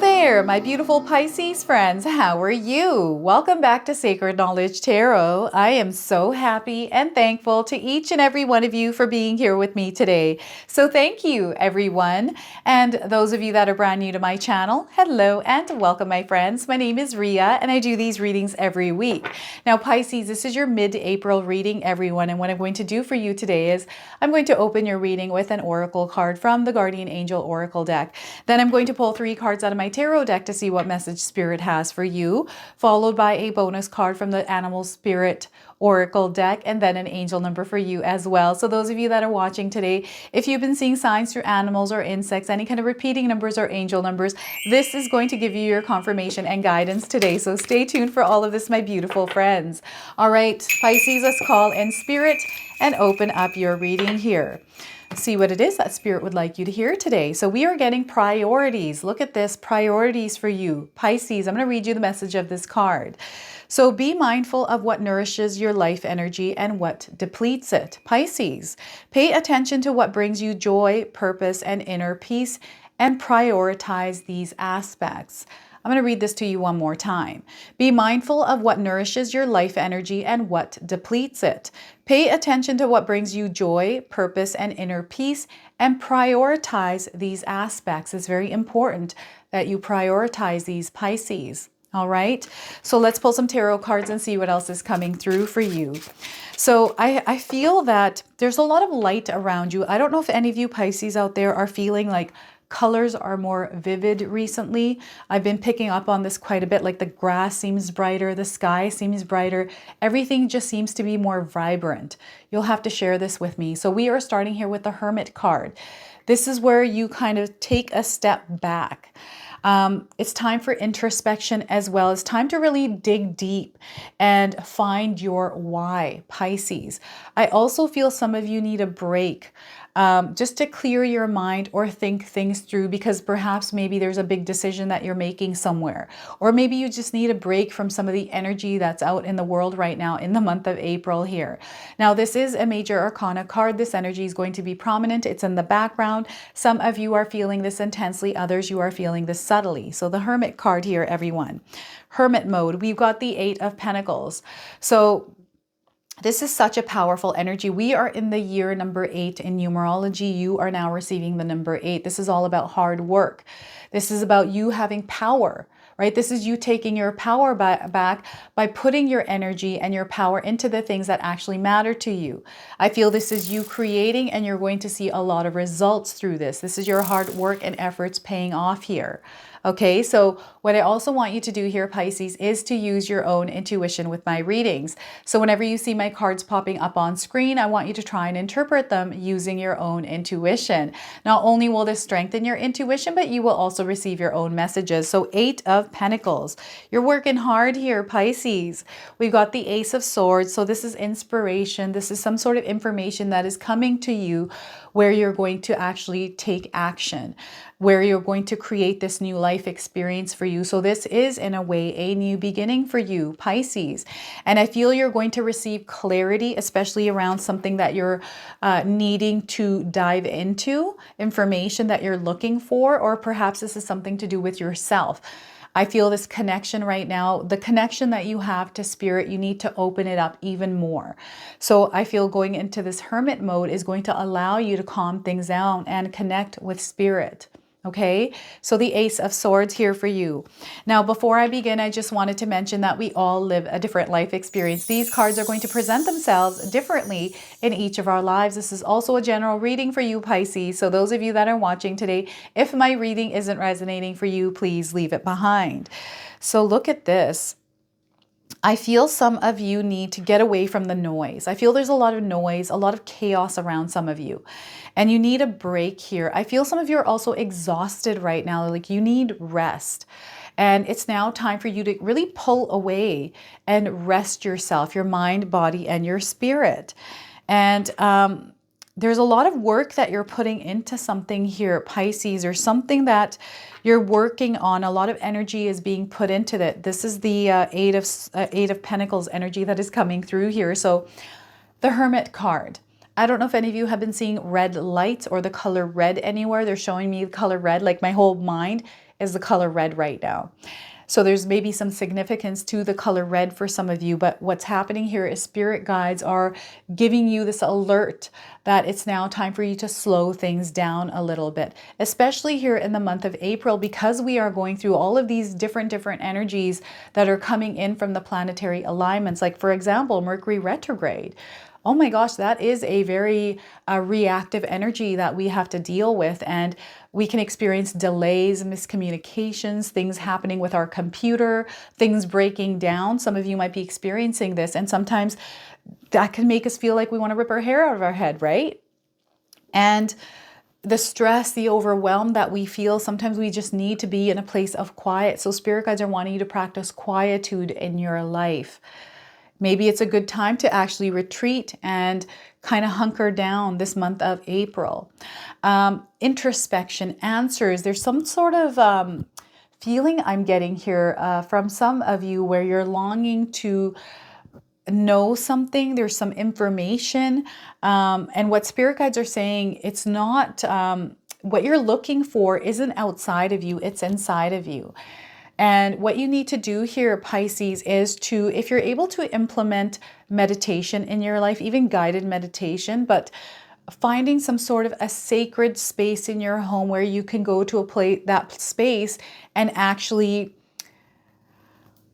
there, my beautiful Pisces friends. How are you? Welcome back to Sacred Knowledge Tarot. I am so happy and thankful to each and every one of you for being here with me today. So thank you, everyone. And those of you that are brand new to my channel, hello and welcome, my friends. My name is Ria and I do these readings every week. Now, Pisces, this is your mid-April reading, everyone. And what I'm going to do for you today is I'm going to open your reading with an oracle card from the Guardian Angel Oracle deck. Then I'm going to pull 3 cards out of my tarot deck to see what message Spirit has for you, followed by a bonus card from the Animal Spirit Oracle deck, and then an angel number for you as well. So those of you that are watching today, if you've been seeing signs through animals or insects, any kind of repeating numbers or angel numbers, this is going to give you your confirmation and guidance today. So stay tuned for all of this, my beautiful friends. All right, Pisces, let's call in Spirit and open up your reading here. See what it is that Spirit would like you to hear today. So we are getting priorities. Look at this, priorities for you. Pisces, I'm going to read you the message of this card. So be mindful of what nourishes your life energy and what depletes it. Pisces, pay attention to what brings you joy, purpose, and inner peace, and prioritize these aspects. I'm going to read this to you one more time. Be mindful of what nourishes your life energy and what depletes it. Pay attention to what brings you joy, purpose, and inner peace, and prioritize these aspects. It's very important that you prioritize these, Pisces. All right, so let's pull some tarot cards and see what else is coming through for you. So I feel that there's a lot of light around you. I don't know if any of you Pisces out there are feeling like colors are more vivid recently. I've been picking up on this quite a bit, like the grass seems brighter, the sky seems brighter, everything just seems to be more vibrant. You'll have to share this with me. So we are starting here with the Hermit card. This is where you kind of take a step back. It's time for introspection as well. It's time to really dig deep and find your why, Pisces. I also feel some of you need a break just to clear your mind or think things through, because perhaps maybe there's a big decision that you're making somewhere, or maybe you just need a break from some of the energy that's out in the world right now in the month of April here. Now, this is a major arcana card. This energy is going to be prominent. It's in the background. Some of you are feeling this intensely. Others, you are feeling this subtly. So the Hermit card here, everyone. Hermit mode. We've got the 8 of Pentacles. So this is such a powerful energy. We are in the year number 8 in numerology. You are now receiving the number 8. This is all about hard work. This is about you having power, right? This is you taking your power back by putting your energy and your power into the things that actually matter to you. I feel this is you creating, and you're going to see a lot of results through this. This is your hard work and efforts paying off here. Okay, so what I also want you to do here, Pisces, is to use your own intuition with my readings. So whenever you see my cards popping up on screen, I want you to try and interpret them using your own intuition. Not only will this strengthen your intuition, but you will also receive your own messages. So 8 of Pentacles. You're working hard here, Pisces. We've got the Ace of Swords. So this is inspiration. This is some sort of information that is coming to you where you're going to actually take action, where you're going to create this new life experience for you. So this is, in a way, a new beginning for you, Pisces. And I feel you're going to receive clarity, especially around something that you're needing to dive into, information that you're looking for, or perhaps this is something to do with yourself. I feel this connection right now, the connection that you have to Spirit, you need to open it up even more. So I feel going into this Hermit mode is going to allow you to calm things down and connect with Spirit. Okay, so the Ace of Swords here for you. Now, before I begin, I just wanted to mention that we all live a different life experience. These cards are going to present themselves differently in each of our lives. This is also a general reading for you, Pisces. So those of you that are watching today, if my reading isn't resonating for you, please leave it behind. So look at this. I feel some of you need to get away from the noise. I feel there's a lot of noise, a lot of chaos around some of you, and you need a break here. I feel some of you are also exhausted right now, like you need rest. And it's now time for you to really pull away and rest yourself, your mind, body, and your spirit. And there's a lot of work that you're putting into something here, Pisces, or something that you're working on. A lot of energy is being put into that. This is the Eight of Pentacles energy that is coming through here. So the Hermit card. I don't know if any of you have been seeing red lights or the color red anywhere. They're showing me the color red, like my whole mind is the color red right now. So there's maybe some significance to the color red for some of you, but what's happening here is spirit guides are giving you this alert that it's now time for you to slow things down a little bit, especially here in the month of April, because we are going through all of these different energies that are coming in from the planetary alignments. Like, for example, Mercury retrograde. Oh my gosh, that is a very reactive energy that we have to deal with. And we can experience delays, miscommunications, things happening with our computer, things breaking down. Some of you might be experiencing this. And sometimes that can make us feel like we want to rip our hair out of our head, right? And the stress, the overwhelm that we feel, sometimes we just need to be in a place of quiet. So spirit guides are wanting you to practice quietude in your life. Maybe it's a good time to actually retreat and kind of hunker down this month of April. Introspection, answers. There's some sort of feeling I'm getting here from some of you where you're longing to know something. There's some information. And what spirit guides are saying, it's not what you're looking for isn't outside of you, it's inside of you. And what you need to do here, Pisces, is to, if you're able to implement meditation in your life, even guided meditation, but finding some sort of a sacred space in your home where you can go to that space and actually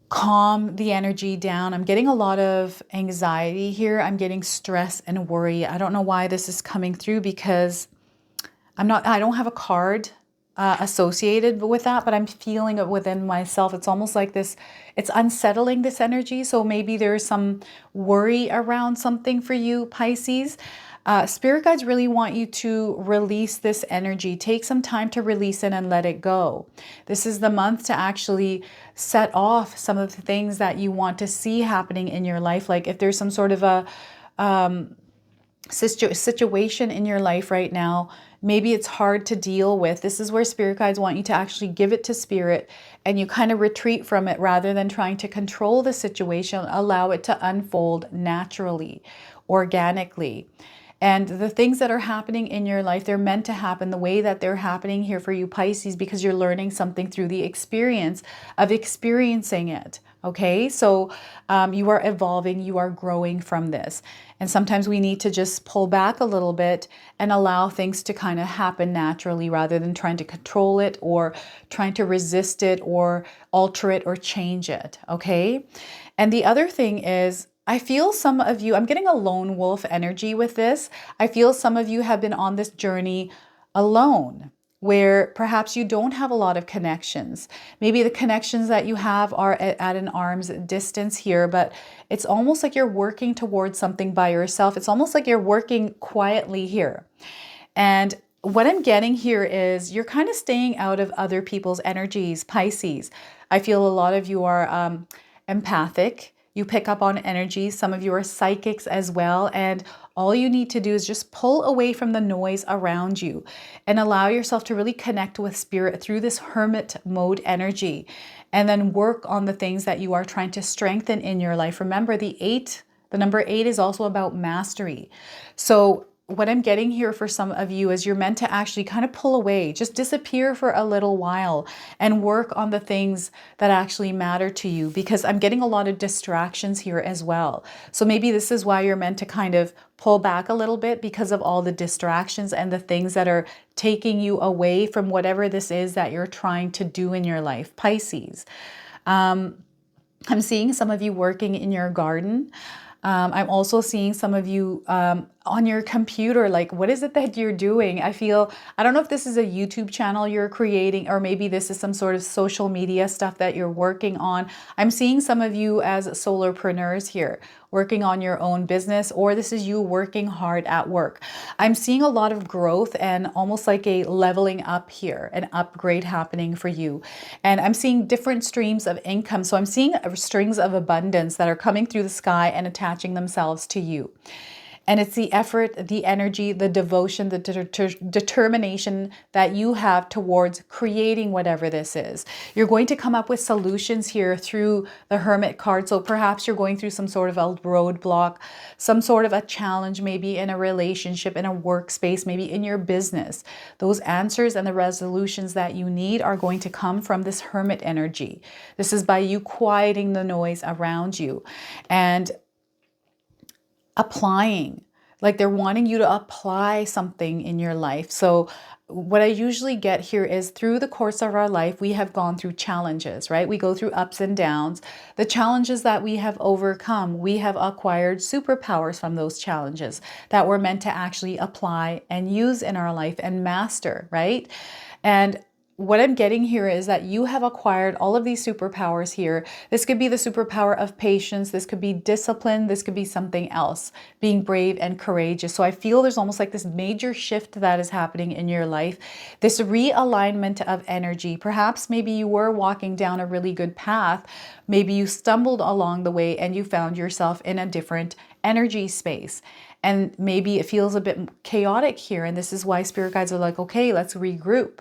calm the energy down. I'm getting a lot of anxiety here. I'm getting stress and worry. I don't know why this is coming through because I don't have a card associated with that, but I'm feeling it within myself. It's almost like this, it's unsettling, this energy. So maybe there's some worry around something for you, Pisces. Spirit guides really want you to release this energy. Take some time to release it and let it go. This is the month to actually set off some of the things that you want to see happening in your life. Like if there's some sort of a situation in your life right now, maybe it's hard to deal with. This is where spirit guides want you to actually give it to spirit and you kind of retreat from it rather than trying to control the situation. Allow it to unfold naturally, organically. And the things that are happening in your life, they're meant to happen the way that they're happening here for you, Pisces, because you're learning something through the experience of experiencing it. Okay, so you are evolving, you are growing from this. And sometimes we need to just pull back a little bit and allow things to kind of happen naturally rather than trying to control it or trying to resist it or alter it or change it. Okay, and the other thing is, I feel some of you, I'm getting a lone wolf energy with this. I feel some of you have been on this journey alone, where perhaps you don't have a lot of connections. Maybe the connections that you have are at an arm's distance here, but it's almost like you're working towards something by yourself. It's almost like you're working quietly here. And what I'm getting here is you're kind of staying out of other people's energies, Pisces. I feel a lot of you are empathic. You pick up on energy. Some of you are psychics as well. And all you need to do is just pull away from the noise around you and allow yourself to really connect with spirit through this hermit mode energy. And then work on the things that you are trying to strengthen in your life. Remember, the number 8 is also about mastery. So what I'm getting here for some of you is you're meant to actually kind of pull away, just disappear for a little while and work on the things that actually matter to you, because I'm getting a lot of distractions here as well. So maybe this is why you're meant to kind of pull back a little bit, because of all the distractions and the things that are taking you away from whatever this is that you're trying to do in your life, Pisces. I'm seeing some of you working in your garden. I'm also seeing some of you on your computer. Like, what is it that you're doing? I don't know if this is a YouTube channel you're creating, or maybe this is some sort of social media stuff that you're working on. I'm seeing some of you as solopreneurs here, working on your own business, or this is you working hard at work. I'm seeing a lot of growth and almost like a leveling up here, an upgrade happening for you. And I'm seeing different streams of income. So I'm seeing strings of abundance that are coming through the sky and attaching themselves to you. And it's the effort, the energy, the devotion, the determination that you have towards creating whatever this is. You're going to come up with solutions here through the Hermit card. So perhaps you're going through some sort of a roadblock, some sort of a challenge, maybe in a relationship, in a workspace, maybe in your business. Those answers and the resolutions that you need are going to come from this Hermit energy. This is by you quieting the noise around you and applying, like they're wanting you to apply something in your life. So what I usually get here is through the course of our life, we have gone through challenges, right? We go through ups and downs. The challenges that we have overcome, we have acquired superpowers from those challenges that we're meant to actually apply and use in our life and master, right? And what I'm getting here is that you have acquired all of these superpowers here. This could be the superpower of patience. This could be discipline. This could be something else, being brave and courageous. So I feel there's almost like this major shift that is happening in your life, this realignment of energy. Perhaps maybe you were walking down a really good path. Maybe you stumbled along the way and you found yourself in a different energy space. And maybe it feels a bit chaotic here. And this is why spirit guides are like, okay, let's regroup.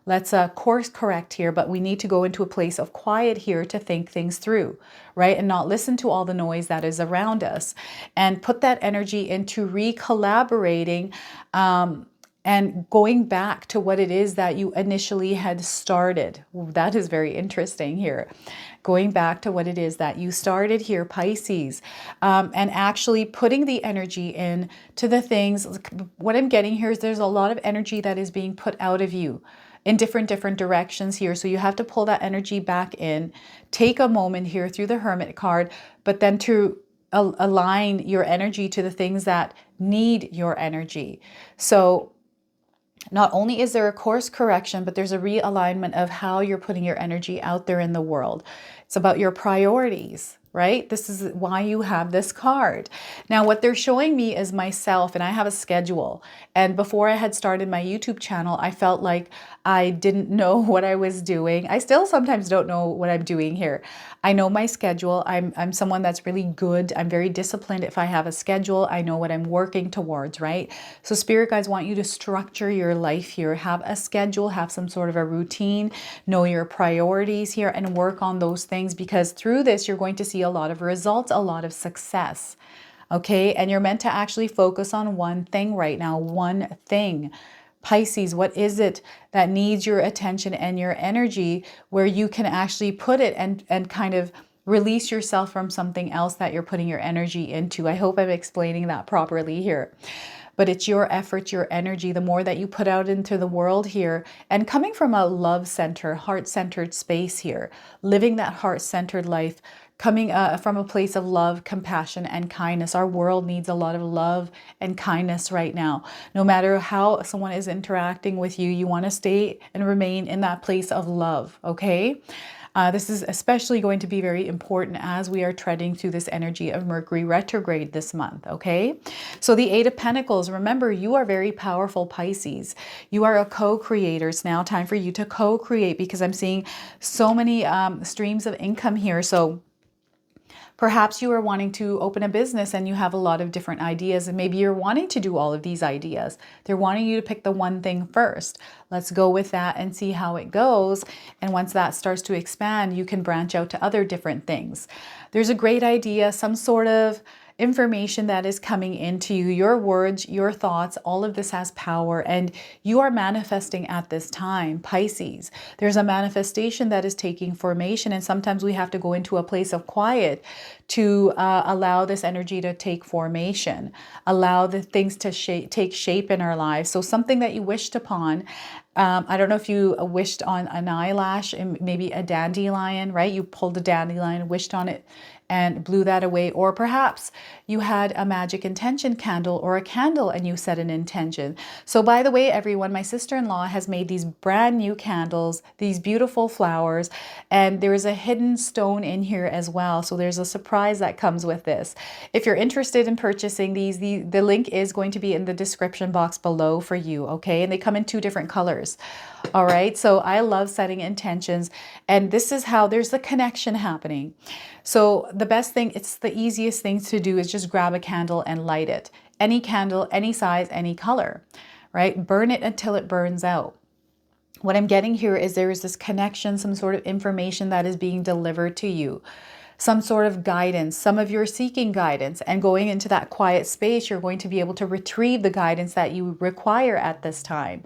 Let's course correct here, but we need to go into a place of quiet here to think things through, right? And not listen to all the noise that is around us and put that energy into re-collaborating and going back to what it is that you initially had started. That is very interesting here. Going back to what it is that you started here, Pisces, and actually putting the energy in to the things. What I'm getting here is there's a lot of energy that is being put out of you in different directions here. So you have to pull that energy back in, take a moment here through the Hermit card, but then to align your energy to the things that need your energy. So not only is there a course correction, but there's a realignment of how you're putting your energy out there in the world. It's about your priorities, right? This is why you have this card. Now, what they're showing me is myself, and I have a schedule. And before I had started my YouTube channel, I felt like I didn't know what I was doing. I still sometimes don't know what I'm doing here. I know my schedule. I'm someone that's really good. I'm very disciplined. If I have a schedule, I know what I'm working towards, right? So spirit guides want you to structure your life here, have a schedule, have some sort of a routine, know your priorities here, and work on those things, because through this, you're going to see a lot of results, a lot of success. Okay. And you're meant to actually focus on one thing right now, one thing. Pisces, what is it that needs your attention and your energy, where you can actually put it and kind of release yourself from something else that you're putting your energy into? I hope I'm explaining that properly here. But it's your effort, your energy, the more that you put out into the world here, and coming from a love center, heart-centered space here, living that heart-centered life, coming from a place of love, compassion, and kindness. Our world needs a lot of love and kindness right now. No matter how someone is interacting with you, you want to stay and remain in that place of love, okay? This is especially going to be very important as we are treading through this energy of Mercury retrograde this month, okay? So the Eight of Pentacles, remember, you are very powerful, Pisces. You are a co-creator. It's now time for you to co-create, because I'm seeing so many streams of income here. So perhaps you are wanting to open a business and you have a lot of different ideas, and maybe you're wanting to do all of these ideas. They're wanting you to pick the one thing first. Let's go with that and see how it goes. And once that starts to expand, you can branch out to other different things. There's a great idea, some sort of information that is coming into you, your words, your thoughts, all of this has power, and you are manifesting at this time, Pisces. There's a manifestation that is taking formation, and sometimes we have to go into a place of quiet to allow this energy to take formation, allow the things to take shape in our lives. So something that you wished upon, I don't know if you wished on an eyelash and maybe a dandelion, right? You pulled a dandelion, wished on it, and blew that away. Or perhaps you had a magic intention candle or a candle and you set an intention. So by the way, everyone, my sister-in-law has made these brand new candles, these beautiful flowers, and there is a hidden stone in here as well. So there's a surprise that comes with this. If you're interested in purchasing these, the link is going to be in the description box below for you, okay? And they come in 2 different colors. All right, so I love setting intentions, and this is how there's the connection happening. So the best thing, it's the easiest thing to do is just grab a candle and light it. any candle, any size, any color, right? Burn it until it burns out. What I'm getting here is there is this connection, some sort of information that is being delivered to you, some sort of guidance. Some of you are seeking guidance, and going into that quiet space, you're going to be able to retrieve the guidance that you require at this time.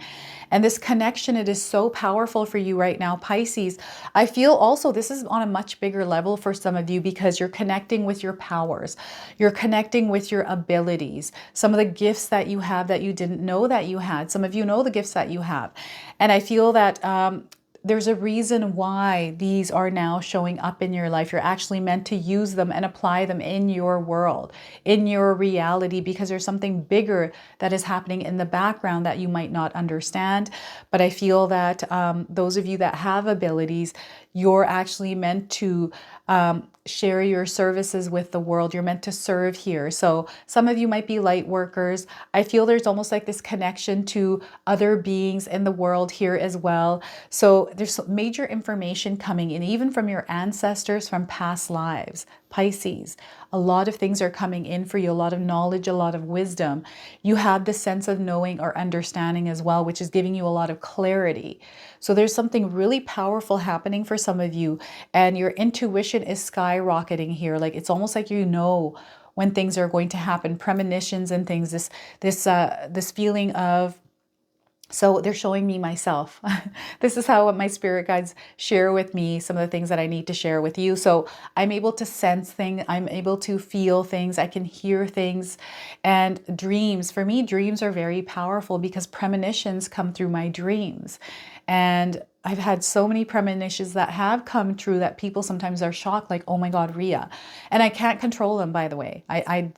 And this connection, it is so powerful for you right now, Pisces. I feel also this is on a much bigger level for some of you because you're connecting with your powers. You're connecting with your abilities, some of the gifts that you have that you didn't know that you had. Some of you know the gifts that you have. And I feel that there's a reason why these are now showing up in your life. You're actually meant to use them and apply them in your world, in your reality, because there's something bigger that is happening in the background that you might not understand. But I feel that those of you that have abilities, you're actually meant to share your services with the world. You're meant to serve here. So some of you might be light workers. I feel there's almost like this connection to other beings in the world here as well. So there's major information coming in, even from your ancestors, from past lives. Pisces, a lot of things are coming in for you, a lot of knowledge, a lot of wisdom. You have the sense of knowing or understanding as well, which is giving you a lot of clarity. So there's something really powerful happening for some of you, and your intuition is skyrocketing here. Like it's almost like you know when things are going to happen, premonitions and things, this feeling of, so they're showing me myself. This is how my spirit guides share with me some of the things that I need to share with you. So I'm able to sense things. I'm able to feel things. I can hear things. And dreams, for me, dreams are very powerful because premonitions come through my dreams. And I've had so many premonitions that have come true that people sometimes are shocked, like, oh my God, Ria. And I can't control them, by the way.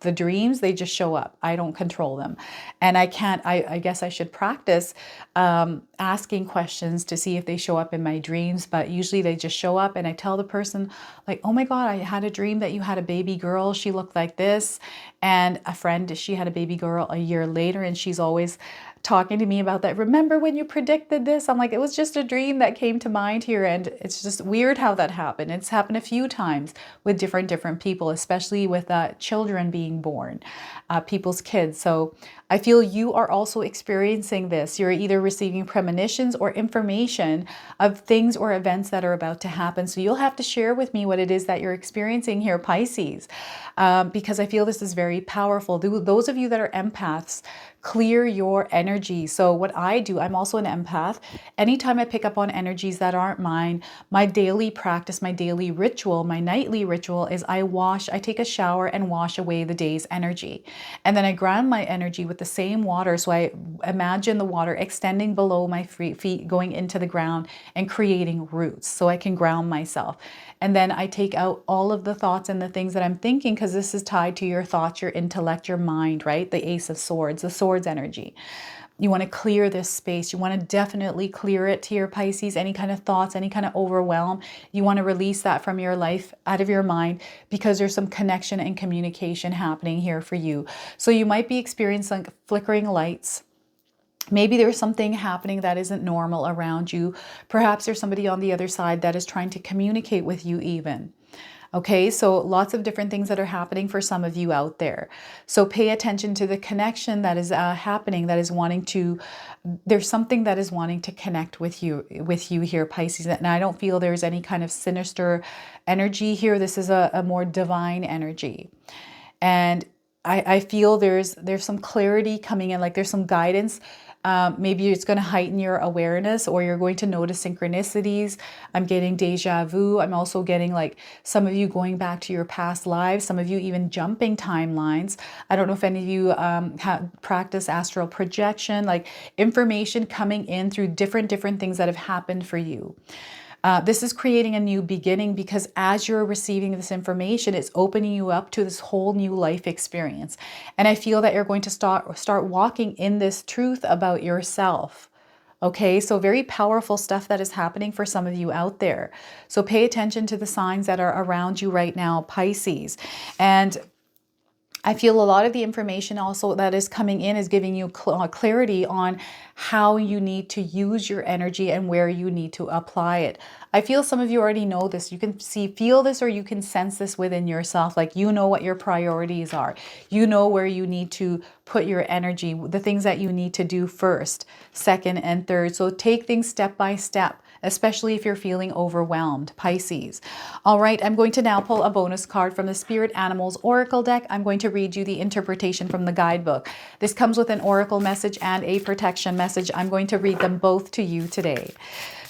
The dreams, they just show up. I don't control them. And I guess I should practice asking questions to see if they show up in my dreams. But usually they just show up and I tell the person like, oh my God, I had a dream that you had a baby girl. She looked like this. And a friend, she had a baby girl a year later and she's always talking to me about that. Remember when you predicted this? I'm like, it was just a dream that came to mind here. And it's just weird how that happened. It's happened a few times with different people, especially with children being born, people's kids. So I feel you are also experiencing this. You're either receiving premonitions or information of things or events that are about to happen. So you'll have to share with me what it is that you're experiencing here, Pisces, because I feel this is very powerful. Those of you that are empaths, clear your energy. So what I do, I'm also an empath. Anytime I pick up on energies that aren't mine, my daily practice, my daily ritual, my nightly ritual is I take a shower and wash away the day's energy. And then I ground my energy with the same water. So I imagine the water extending below my feet, going into the ground and creating roots so I can ground myself. And then I take out all of the thoughts and the things that I'm thinking, because this is tied to your thoughts, your intellect, your mind, right? The Ace of Swords, the Swords energy. You want to clear this space. You want to definitely clear it here, Pisces. Any kind of thoughts, any kind of overwhelm, you want to release that from your life, out of your mind, because there's some connection and communication happening here for you. So you might be experiencing like flickering lights. Maybe there's something happening that isn't normal around you. Perhaps there's somebody on the other side that is trying to communicate with you even. Okay, so lots of different things that are happening for some of you out there. So pay attention to the connection that is happening, that is there's something that is wanting to connect with you here, Pisces. And I don't feel there's any kind of sinister energy here. This is a more divine energy. And I feel there's some clarity coming in, like there's some guidance. Maybe it's going to heighten your awareness, or you're going to notice synchronicities. I'm getting deja vu. I'm also getting like some of you going back to your past lives, some of you even jumping timelines. I don't know if any of you have practiced astral projection, like information coming in through different things that have happened for you. This is creating a new beginning, because as you're receiving this information, it's opening you up to this whole new life experience. And I feel that you're going to start walking in this truth about yourself. Okay, so very powerful stuff that is happening for some of you out there. So pay attention to the signs that are around you right now, Pisces. And I feel a lot of the information also that is coming in is giving you clarity on how you need to use your energy and where you need to apply it. I feel some of you already know this. You can feel this, or you can sense this within yourself. Like, you know what your priorities are. You know where you need to put your energy, the things that you need to do first, second, and third. So take things step by step, especially if you're feeling overwhelmed, Pisces. All right, I'm going to now pull a bonus card from the Spirit Animals Oracle deck. I'm going to read you the interpretation from the guidebook. This comes with an oracle message and a protection message. I'm going to read them both to you today.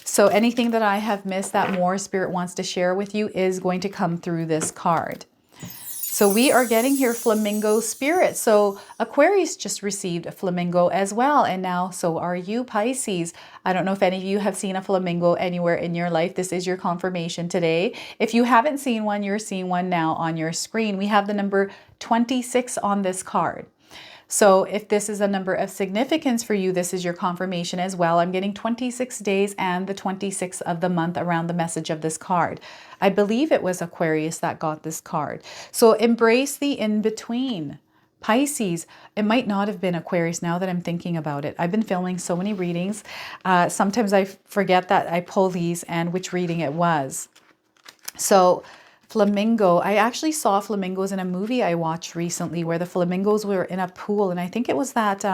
So anything that I have missed that more Spirit wants to share with you is going to come through this card. So we are getting here flamingo spirit. So Aquarius just received a flamingo as well. And now so are you, Pisces. I don't know if any of you have seen a flamingo anywhere in your life. This is your confirmation today. If you haven't seen one, you're seeing one now on your screen. We have the number 26 on this card. So if this is a number of significance for you, this is your confirmation as well. I'm getting 26 days and the 26th of the month around the message of this card. I believe it was Aquarius that got this card. So embrace the in-between. Pisces, it might not have been Aquarius now that I'm thinking about it. I've been filming so many readings. Sometimes I forget that I pull these and which reading it was. So flamingo, I actually saw flamingos in a movie I watched recently where the flamingos were in a pool. And I think it was that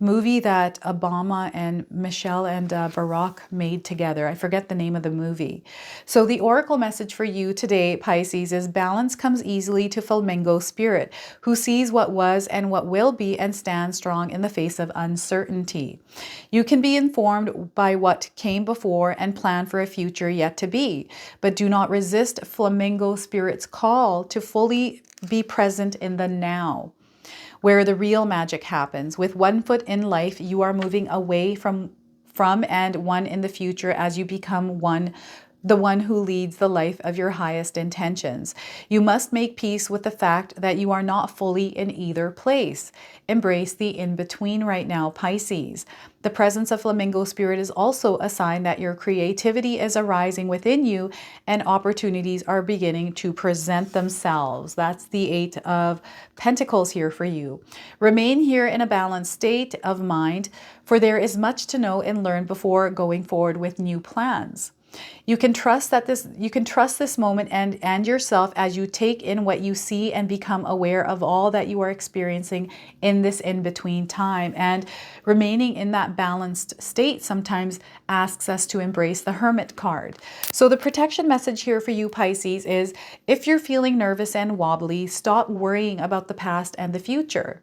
movie that Obama and Michelle and Barack made together. I forget the name of the movie. So the oracle message for you today, Pisces, is balance comes easily to flamingo spirit, who sees what was and what will be and stands strong in the face of uncertainty. You can be informed by what came before and plan for a future yet to be, but do not resist flamingo spirit's call to fully be present in the now, where the real magic happens. With one foot in life, you are moving away from and one in the future as you become the one who leads the life of your highest intentions. You must make peace with the fact that you are not fully in either place. Embrace the in-between right now, Pisces. The presence of flamingo spirit is also a sign that your creativity is arising within you and opportunities are beginning to present themselves. That's the 8 of Pentacles here for you. Remain here in a balanced state of mind, for there is much to know and learn before going forward with new plans. You can trust this moment and yourself as you take in what you see and become aware of all that you are experiencing in this in-between time. And remaining in that balanced state sometimes asks us to embrace the Hermit card. So the protection message here for you, Pisces, is if you're feeling nervous and wobbly, stop worrying about the past and the future.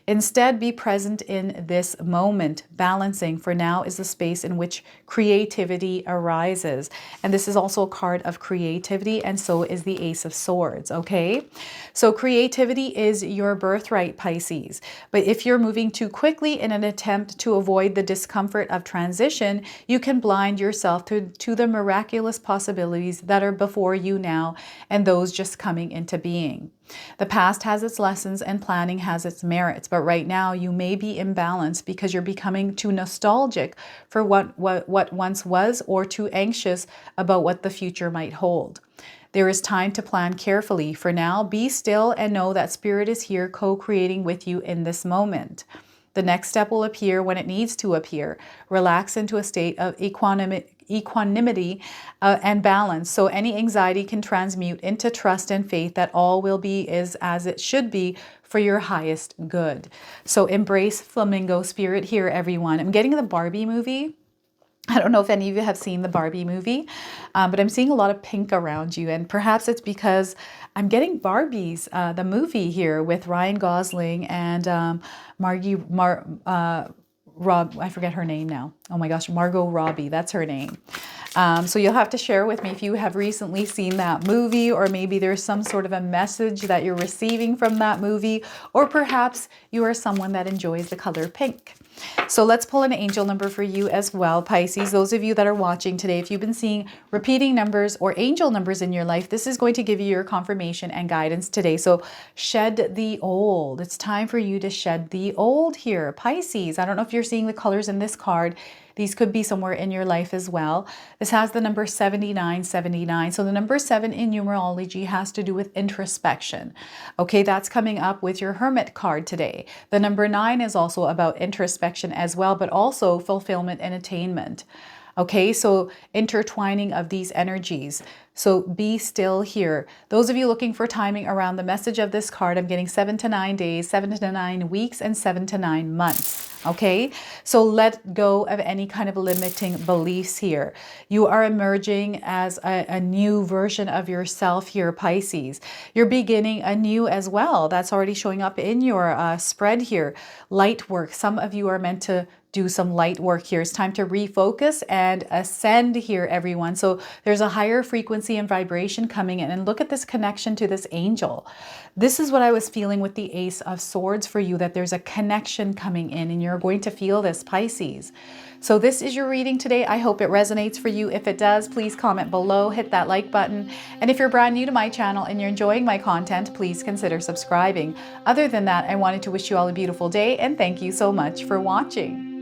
Instead, be present in this moment. Balancing for now is the space in which creativity arises. And this is also a card of creativity, and so is the Ace of Swords, okay? So creativity is your birthright, Pisces. But if you're moving too quickly in an attempt to avoid the discomfort of transition, you can blind yourself to the miraculous possibilities that are before you now and those just coming into being. The past has its lessons and planning has its merits, but right now you may be imbalanced because you're becoming too nostalgic for what once was or too anxious about what the future might hold. There is time to plan carefully. For now, be still and know that Spirit is here co-creating with you in this moment. The next step will appear when it needs to appear. Relax into a state of equanimity and balance, so any anxiety can transmute into trust and faith that all will be is as it should be for your highest good. So embrace flamingo spirit here, everyone. I'm getting the Barbie movie. I don't know if any of you have seen the Barbie movie, but I'm seeing a lot of pink around you, and perhaps it's because I'm getting Barbie's, the movie here with Ryan Gosling and I forget her name now. Oh my gosh, Margot Robbie, that's her name. So you'll have to share with me if you have recently seen that movie, or maybe there's some sort of a message that you're receiving from that movie, or perhaps you are someone that enjoys the color pink. So let's pull an angel number for you as well, Pisces. Those of you that are watching today, if you've been seeing repeating numbers or angel numbers in your life, this is going to give you your confirmation and guidance today. So shed the old. It's time for you to shed the old here, Pisces. I don't know if you're seeing the colors in this card. These could be somewhere in your life as well. This has the number 7979. So the number 7 in numerology has to do with introspection. Okay, that's coming up with your Hermit card today. The number 9 is also about introspection as well, but also fulfillment and attainment. Okay, so intertwining of these energies. So be still here. Those of you looking for timing around the message of this card, I'm getting 7 to 9 days, 7 to 9 weeks, and 7 to 9 months. Okay, so let go of any kind of limiting beliefs here. You are emerging as a new version of yourself here, Pisces. You're beginning anew as well. That's already showing up in your spread here. Light work. Some of you are meant to do some light work here. It's time to refocus and ascend here, everyone. So there's a higher frequency and vibration coming in. And look at this connection to this angel. This is what I was feeling with the Ace of Swords for you, that there's a connection coming in and you're going to feel this, Pisces. So this is your reading today. I hope it resonates for you. If it does, please comment below, hit that like button. And if you're brand new to my channel and you're enjoying my content, please consider subscribing. Other than that, I wanted to wish you all a beautiful day and thank you so much for watching.